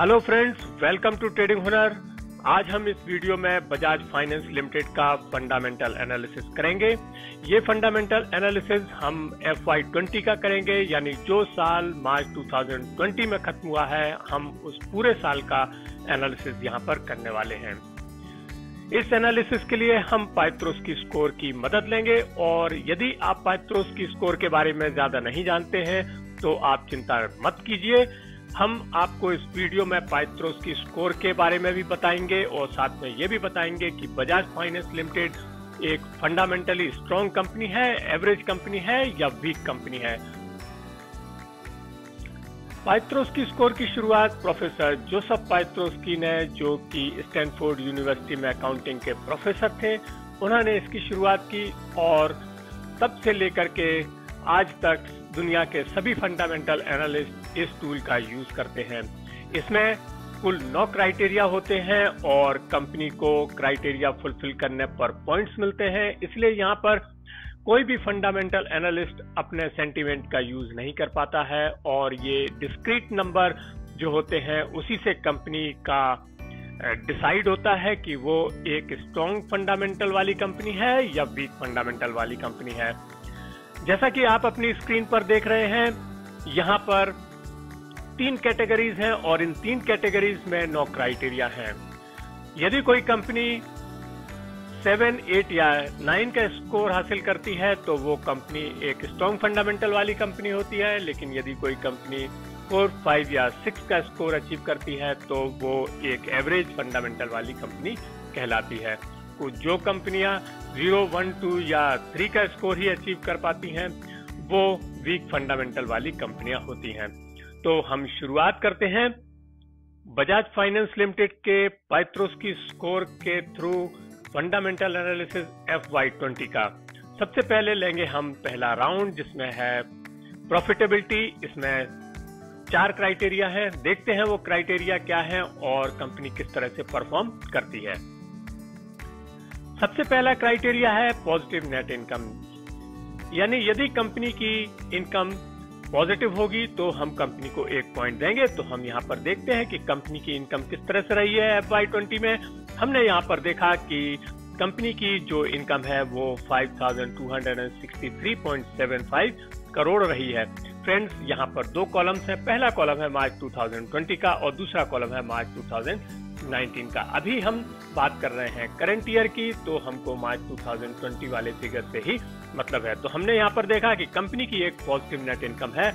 Hello friends, welcome to trading Hunar. आज हम इस वीडियो में बजाज फाइनेंस लिमिटेड का फंडामेंटल एनालिसिस करेंगे। ये फंडामेंटल एनालिसिस हम FY20 का करेंगे, यानी जो साल मार्च 2020 में खत्म हुआ है, हम उस पूरे साल का एनालिसिस यहाँ पर करने वाले हैं। इस एनालिसिस के लिए हम पाइथ्रोस्की स्कोर की मदद लेंगे, और यदि आप पाइथ्रोस्की स्कोर के बारे में ज्यादा नहीं जानते हैं तो आप चिंता मत कीजिए। हम आपको इस वीडियो में पाइथ्रोस्की स्कोर के बारे में भी बताएंगे और साथ में ये भी बताएंगे कि बजाज फाइनेंस लिमिटेड एक फंडामेंटली स्ट्रॉन्ग कंपनी है, एवरेज कंपनी है या वीक कंपनी है। पाइथ्रोस्की स्कोर की शुरुआत प्रोफेसर जोसेफ पाइथ्रोस्की ने, जो कि स्टैनफोर्ड यूनिवर्सिटी में अकाउंटिंग के प्रोफेसर थे, उन्होंने इसकी शुरुआत की और तब से लेकर के आज तक दुनिया के सभी फंडामेंटल एनालिस्ट इस टूल का यूज करते हैं। इसमें कुल 9 क्राइटेरिया होते हैं और कंपनी को क्राइटेरिया फुलफिल करने पर पॉइंट्स मिलते हैं। इसलिए यहाँ पर कोई भी फंडामेंटल एनालिस्ट अपने सेंटीमेंट का यूज नहीं कर पाता है, और ये डिस्क्रीट नंबर जो होते हैं उसी से कंपनी का डिसाइड होता है कि वो एक स्ट्रॉन्ग फंडामेंटल वाली कंपनी है या वीक फंडामेंटल वाली कंपनी है। जैसा कि आप अपनी स्क्रीन पर देख रहे हैं, यहाँ पर 3 कैटेगरीज हैं और इन 3 कैटेगरीज में 9 क्राइटेरिया हैं। यदि कोई कंपनी 7, 8 या 9 का स्कोर हासिल करती है तो वो कंपनी एक स्ट्रॉन्ग फंडामेंटल वाली कंपनी होती है, लेकिन यदि कोई कंपनी 4, 5 या 6 का स्कोर अचीव करती है तो वो एक एवरेज फंडामेंटल वाली कंपनी कहलाती है। जो कंपनियां 0, 1, 2 या 3 का स्कोर ही अचीव कर पाती हैं वो वीक फंडामेंटल वाली कंपनियां होती हैं। तो हम शुरुआत करते हैं बजाज फाइनेंस लिमिटेड के पाइथ्रोस्की स्कोर के थ्रू फंडामेंटल एनालिसिस FY20 का। सबसे पहले लेंगे हम पहला राउंड, जिसमें है प्रॉफिटेबिलिटी। इसमें 4 क्राइटेरिया है। देखते हैं वो क्राइटेरिया क्या है और कंपनी किस तरह से परफॉर्म करती है। सबसे पहला क्राइटेरिया है पॉजिटिव नेट इनकम, यानी यदि कंपनी की इनकम पॉजिटिव होगी तो हम कंपनी को 1 पॉइंट देंगे। तो हम यहाँ पर देखते हैं कि कंपनी की इनकम किस तरह से रही है FY20 में। हमने यहाँ पर देखा कि कंपनी की जो इनकम है वो 5263.75 करोड़ रही है। फ्रेंड्स, यहाँ पर 2 कॉलम्स हैं। पहला कॉलम है मार्च 2020 का और दूसरा कॉलम है मार्च 2019 का। अभी हम बात कर रहे हैं करंट ईयर की, तो हमको मार्च 2020 वाले फिगर से ही मतलब है। तो हमने यहाँ पर देखा कि कंपनी की एक पॉजिटिव नेट इनकम है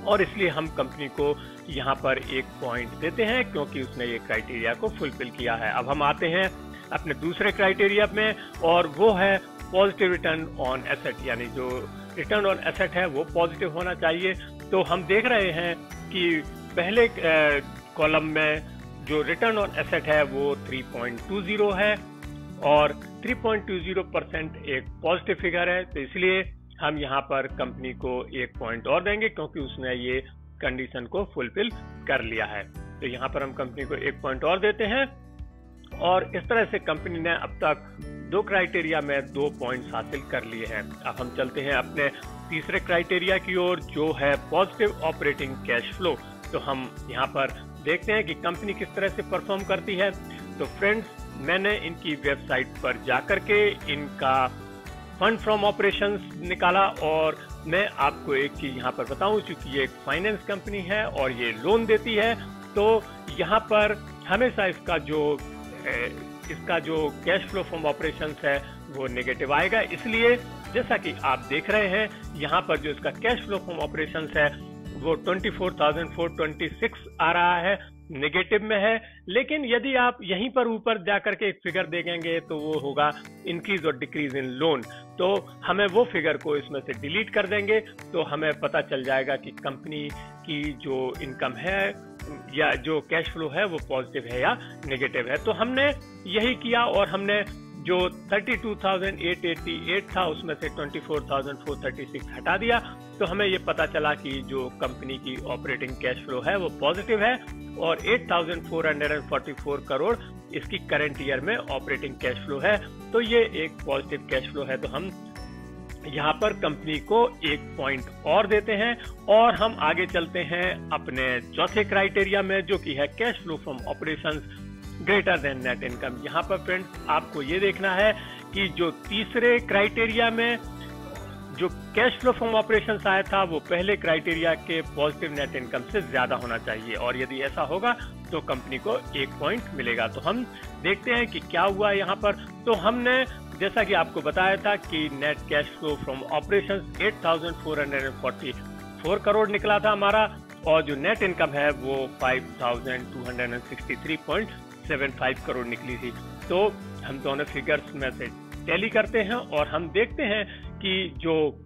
और इसलिए हम कंपनी को यहाँ पर 1 पॉइंट देते हैं, क्योंकि उसने ये क्राइटेरिया को फुलफिल किया है। अब हम आते हैं अपने दूसरे क्राइटेरिया में, और वो है पॉजिटिव रिटर्न ऑन एसेट, यानी जो रिटर्न ऑन एसेट है वो पॉजिटिव होना चाहिए। तो हम देख रहे हैं कि पहले कॉलम में जो रिटर्न ऑन एसेट है वो 3.20 है और 3.20% एक पॉजिटिव फिगर है। तो इसलिए हम यहाँ पर कंपनी को 1 पॉइंट और देंगे, क्योंकि उसने ये कंडीशन को फुलफिल कर लिया है। तो यहाँ पर हम कंपनी को 1 पॉइंट और देते हैं, और इस तरह से कंपनी ने अब तक 2 क्राइटेरिया में 2 पॉइंट्स हासिल कर लिए हैं। अब हम चलते हैं अपने तीसरे क्राइटेरिया की ओर, जो है पॉजिटिव ऑपरेटिंग कैश फ्लो। तो हम यहाँ पर देखते हैं कि कंपनी किस तरह से परफॉर्म करती है। तो फ्रेंड्स, मैंने इनकी वेबसाइट पर जाकर के इनका फंड फ्रॉम ऑपरेशंस निकाला, और मैं आपको एक चीज यहाँ पर बताऊं, चूंकि ये एक फाइनेंस कंपनी है और ये लोन देती है, तो यहाँ पर हमेशा इसका जो कैश फ्लो फ्रॉम ऑपरेशंस है वो नेगेटिव आएगा। इसलिए जैसा कि आप देख रहे हैं, यहाँ पर जो इसका कैश फ्लो फ्रॉम ऑपरेशंस है वो 24,426 आ रहा है, नेगेटिव में है। लेकिन यदि आप यहीं पर ऊपर जाकर के एक फिगर देखेंगे तो वो होगा इंक्रीज और डिक्रीज इन लोन। तो हमें वो फिगर को इसमें से डिलीट कर देंगे, तो हमें पता चल जाएगा कि कंपनी की जो इनकम है या जो कैश फ्लो है वो पॉजिटिव है या नेगेटिव है। तो हमने यही किया, और हमने जो 32,888 था उसमें से 24,436 हटा दिया। तो हमें ये पता चला कि जो कंपनी की ऑपरेटिंग कैश फ्लो है वो पॉजिटिव है, और 8,444 करोड़ इसकी करंट ईयर में ऑपरेटिंग कैश फ्लो है। तो ये एक पॉजिटिव कैश फ्लो है। तो हम यहाँ पर कंपनी को 1 पॉइंट और देते हैं और हम आगे चलते हैं अपने चौथे क्राइटेरिया में, जो कि है cash flow from operations greater than net income. यहाँ पर फ्रेंड्स आपको ये देखना है कि जो तीसरे क्राइटेरिया में जो कैश फ्लो फ्रॉम ऑपरेशंस आया था वो पहले क्राइटेरिया के पॉजिटिव नेट इनकम से ज्यादा होना चाहिए, और यदि ऐसा होगा तो कंपनी को 1 पॉइंट मिलेगा। तो हम देखते हैं कि क्या हुआ यहाँ पर। तो हमने जैसा कि आपको बताया था कि net cash flow from operations 8,444 crore निकला था हमारा, और जो नेट इनकम है वो 5,263.75 करोड़ निकली थी। तो हम दोनों फिगर्स में से टैली करते हैं और हम देखते हैं कि जो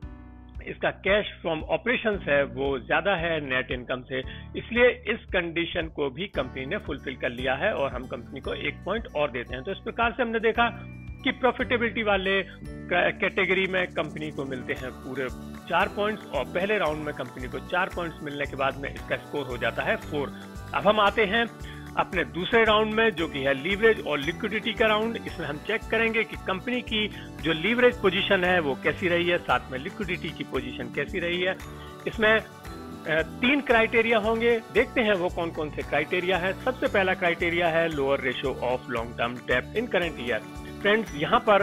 इसका कैश फ्रॉम ऑपरेशंस है वो ज्यादा है नेट इनकम से, इसलिए इस कंडीशन को भी कंपनी ने फुलफिल कर लिया है और हम कंपनी को 1 पॉइंट और देते हैं। तो इस प्रकार से हमने देखा कि प्रॉफिटेबिलिटी वाले कैटेगरी में कंपनी को मिलते हैं पूरे 4 पॉइंट्स, और पहले राउंड में कंपनी को 4 पॉइंट्स मिलने के बाद में इसका स्कोर हो जाता है 4। अब हम आते हैं अपने दूसरे राउंड में, जो कि है लीवरेज और लिक्विडिटी का राउंड। इसमें हम चेक करेंगे कि कंपनी की जो लीवरेज पोजीशन है वो कैसी रही है, साथ में लिक्विडिटी की पोजीशन कैसी रही है। इसमें 3 क्राइटेरिया होंगे, देखते हैं वो कौन कौन से क्राइटेरिया है। सबसे पहला क्राइटेरिया है lower ratio of long term डेब्ट इन करंट ईयर। फ्रेंड्स यहाँ पर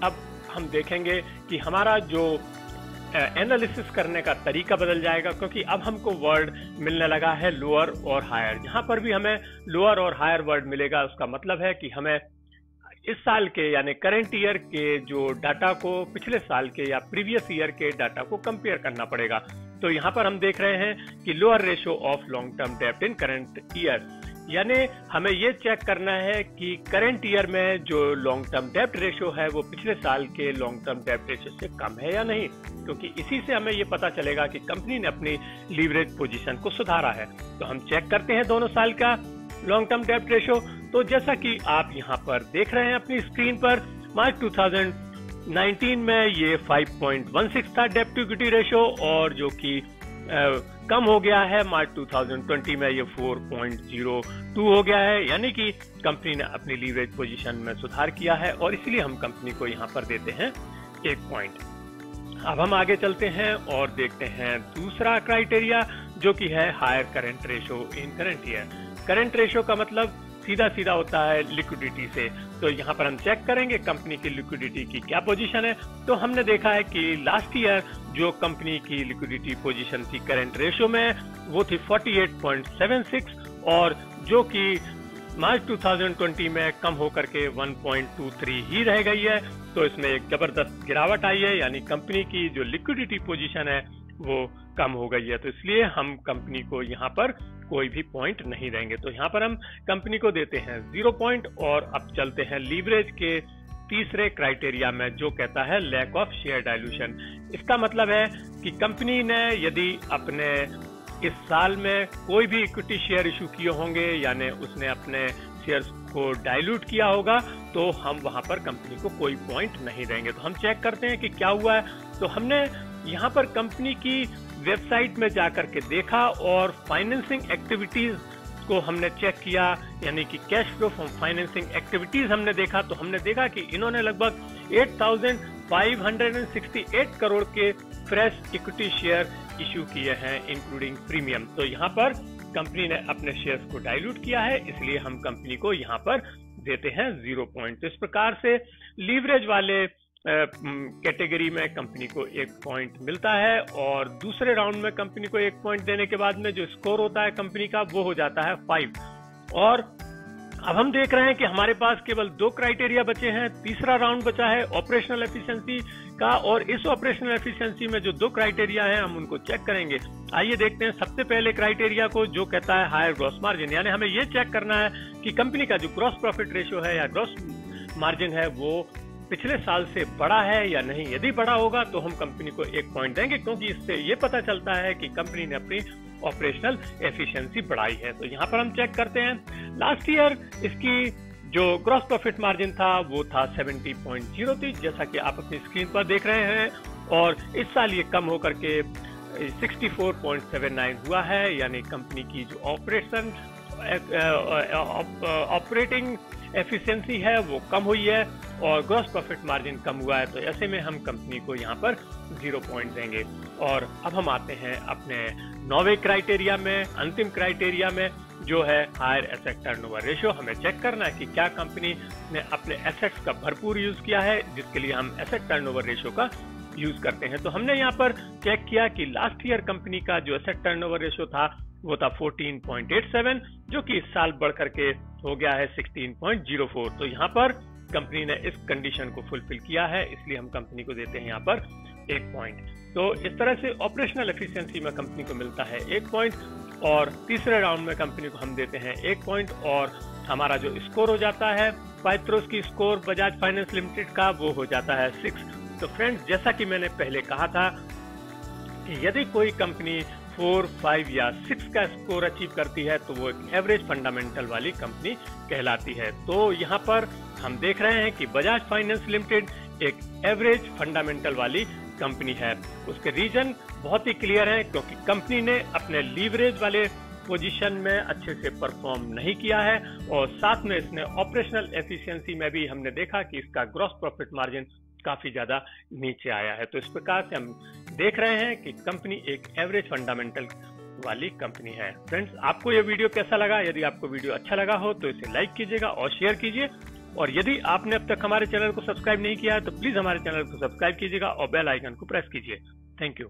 अब हम देखेंगे कि हमारा जो एनालिसिस करने का तरीका बदल जाएगा, क्योंकि अब हमको वर्ड मिलने लगा है लोअर और हायर। जहां पर भी हमें लोअर और हायर वर्ड मिलेगा उसका मतलब है कि हमें इस साल के यानी करंट ईयर के जो डाटा को पिछले साल के या प्रीवियस ईयर के डाटा को कंपेयर करना पड़ेगा। तो यहाँ पर हम देख रहे हैं कि lower ratio of long term डेब्ट इन करंट ईयर, यानी हमें ये चेक करना है कि करंट ईयर में जो लॉन्ग टर्म डेब्ट रेशियो है वो पिछले साल के लॉन्ग टर्म डेब्ट रेशियो से कम है या नहीं, क्योंकि इसी से हमें ये पता चलेगा कि कंपनी ने अपनी लीवरेज पोजीशन को सुधारा है। तो हम चेक करते हैं दोनों साल का लॉन्ग टर्म डेब्ट रेशियो। तो जैसा कि आप यहाँ पर देख रहे हैं अपनी स्क्रीन पर, मार्च 2019 में ये 5.16 था डेब्ट टू इक्विटी रेशियो, और जो कि कम हो गया है मार्च 2020 में ये 4.02 हो गया है, यानी कि कंपनी ने अपनी लीवरेज पोजीशन में सुधार किया है, और इसलिए हम कंपनी को यहाँ पर देते हैं 1 पॉइंट। अब हम आगे चलते हैं और देखते हैं दूसरा क्राइटेरिया, जो कि है higher current ratio in current year. Current ratio का मतलब सीधा सीधा होता है लिक्विडिटी से। तो यहाँ पर हम चेक करेंगे कंपनी की लिक्विडिटी की क्या पोजीशन है। तो हमने देखा है कि लास्ट ईयर जो कंपनी की लिक्विडिटी पोजीशन थी करंट रेशियो में वो थी 48.76, और जो कि मार्च 2020 में कम होकर के 1.23 ही रह गई है। तो इसमें एक जबरदस्त गिरावट आई है, यानी कंपनी की जो लिक्विडिटी पोजीशन है वो कम हो गई है। तो इसलिए हम कंपनी को यहाँ पर कोई भी पॉइंट नहीं देंगे। तो यहाँ पर हम कंपनी को देते हैं 0 पॉइंट। और अब चलते हैं लीवरेज के तीसरे क्राइटेरिया में, जो कहता है लैक ऑफ शेयर डाइल्यूशन। इसका मतलब है कि कंपनी ने यदि अपने इस साल में कोई भी इक्विटी शेयर इशू किए होंगे, यानी उसने अपने शेयर्स को डाइल्यूट किया होगा, तो हम वहां पर कंपनी को कोई पॉइंट नहीं देंगे। तो हम चेक करते हैं कि क्या हुआ है। तो हमने यहाँ पर कंपनी की वेबसाइट में जाकर के देखा और फाइनेंसिंग एक्टिविटीज को हमने चेक किया, यानी कि cash flow from financing activities हमने देखा। तो हमने देखा कि इन्होंने लगभग 8,568 करोड़ के फ्रेश इक्विटी शेयर इश्यू किए हैं इंक्लूडिंग प्रीमियम। तो यहाँ पर कंपनी ने अपने शेयर्स को डाइल्यूट किया है, इसलिए हम कंपनी को यहाँ पर देते हैं 0 पॉइंट। तो इस प्रकार से लीवरेज वाले कैटेगरी में कंपनी को 1 पॉइंट मिलता है, और दूसरे राउंड में कंपनी को 1 पॉइंट देने के बाद में जो स्कोर होता है कंपनी का वो हो जाता है 5। और अब हम देख रहे हैं कि हमारे पास केवल 2 क्राइटेरिया बचे हैं। तीसरा राउंड बचा है ऑपरेशनल एफिशिएंसी का, और इस ऑपरेशनल एफिशिएंसी में जो 2 क्राइटेरिया हैं हम उनको चेक करेंगे। आइए देखते हैं सबसे पहले क्राइटेरिया को, जो कहता है हायर ग्रॉस मार्जिन, यानी हमें ये चेक करना है कि कंपनी का जो ग्रॉस प्रॉफिट रेशियो है या ग्रॉस मार्जिन है वो पिछले साल से बड़ा है या नहीं। यदि बड़ा होगा तो हम कंपनी को 1 पॉइंट देंगे, क्योंकि इससे ये पता चलता है कि कंपनी ने अपनी ऑपरेशनल एफिशिएंसी बढ़ाई है। तो यहाँ पर हम चेक करते हैं, लास्ट ईयर इसकी जो ग्रॉस प्रॉफिट मार्जिन था वो था 70.03, जैसा कि आप अपनी स्क्रीन पर देख रहे हैं, और इस साल ये कम होकर के 64.79 हुआ है, यानी कंपनी की जो ऑपरेटिंग एफिशिएंसी है वो कम हुई है और ग्रॉस प्रॉफिट मार्जिन कम हुआ है, तो ऐसे में हम कंपनी को यहाँ पर 0 पॉइंट देंगे। और अब हम आते हैं अपने 9वें क्राइटेरिया में, अंतिम क्राइटेरिया में, जो है हायर एसेट टर्नओवर रेशियो। हमें चेक करना है कि क्या कंपनी ने अपने एसेट्स का भरपूर यूज किया है, जिसके लिए हम एसेट टर्नओवर रेशियो का यूज करते हैं। तो हमने यहाँ पर चेक किया कि लास्ट ईयर कंपनी का जो एसेट टर्नओवर रेशियो था वो था 14.87, जो कि इस साल बढ़ करके हो गया है 16.04। तो यहाँ पर कंपनी ने इस कंडीशन को फुलफिल किया है, इसलिए हम कंपनी को देते हैं यहाँ पर 1 पॉइंट। तो इस तरह से ऑपरेशनल एफिशिएंसी में कंपनी को मिलता है 1 पॉइंट, और तीसरे राउंड में कंपनी को हम देते हैं 1 पॉइंट, और हमारा जो स्कोर हो जाता है पाइथ्रोस की स्कोर बजाज फाइनेंस लिमिटेड का, वो हो जाता है 6। तो फ्रेंड्स, जैसा कि मैंने पहले कहा था कि यदि कोई कंपनी 4, 5 या 6 का स्कोर अचीव करती है तो वो एक एवरेज फंडामेंटल वाली कंपनी कहलाती है। तो यहाँ पर हम देख रहे हैं कि बजाज फाइनेंस लिमिटेड एक एवरेज फंडामेंटल वाली कंपनी है। उसके रीजन बहुत ही क्लियर है, क्योंकि कंपनी ने अपने लीवरेज वाले पोजीशन में अच्छे से परफॉर्म नहीं किया है, और साथ में इसने ऑपरेशनल एफिशिएंसी में भी हमने देखा कि इसका ग्रॉस प्रॉफिट मार्जिन काफी ज्यादा नीचे आया है। तो इस प्रकार से हम देख रहे हैं कि कंपनी एक एवरेज फंडामेंटल वाली कंपनी है। फ्रेंड्स, आपको यह वीडियो कैसा लगा? यदि आपको वीडियो अच्छा लगा हो तो इसे लाइक कीजिएगा और शेयर कीजिए, और यदि आपने अब तक हमारे चैनल को सब्सक्राइब नहीं किया है तो प्लीज हमारे चैनल को सब्सक्राइब कीजिएगा और बेल आइकन को प्रेस कीजिए। Thank you.